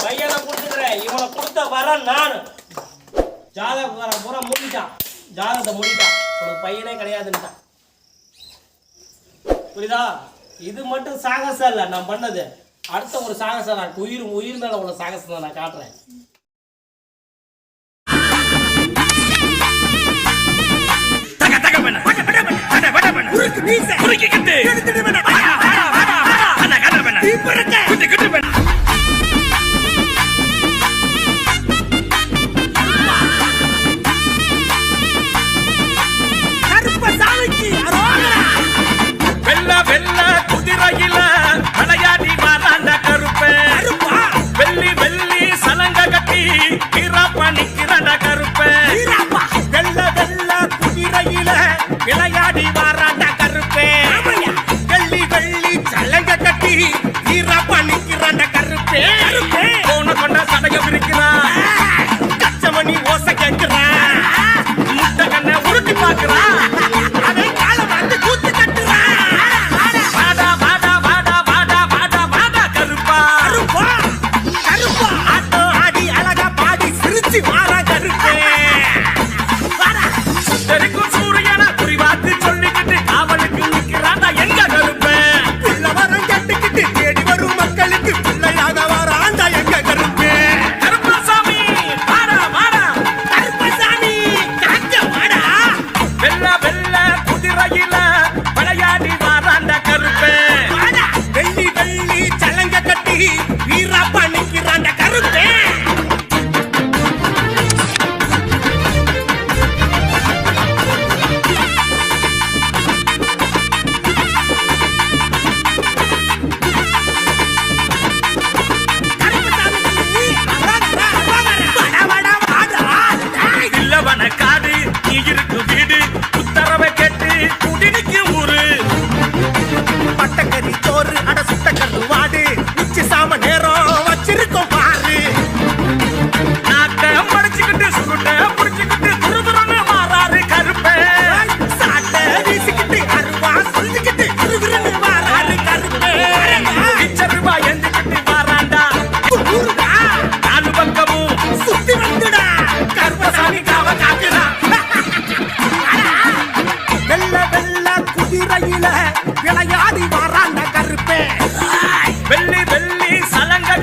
பையனை கொடுத்துக்கிறேன். இவனை கொடுத்த வர நான் ஜாதகக்காரன் பூரா முடிட்டான். ஜாதகத்தை முடிட்டான். உனக்கு பையனே கிடையாதுன்ட்டான். புரியுதா? இது மட்டும் சாகசம் இல்லை நான் பண்ணது. அடுத்த ஒரு சாகசம் நான் உயிர் மேல உள்ள சாகசத்தை நான் காட்டுறேன். குதிரையில விளையாடி வராண்ட கருப்பேன். வெள்ளி வெள்ளி சலங்க கட்டி வீரப்பா நிக்கிறாண்ட கருப்பேன். வெள்ள வெள்ள குதிரையில விளையாடி வராண்ட கருப்பேன். வெள்ளி வெள்ளி சலங்க கட்டி வீரப்பா நிக்கிறாண்ட கருப்பேன். போன கொண்ட சடைய விரிக்கிறான். கச்சமணி ஓசை கேட்கிறான். முட்டை கண்ணை உருட்டி பார்க்கிறான். விளையாடி வராண்ட கருப்பே. வெள்ளி வெள்ளி சலங்க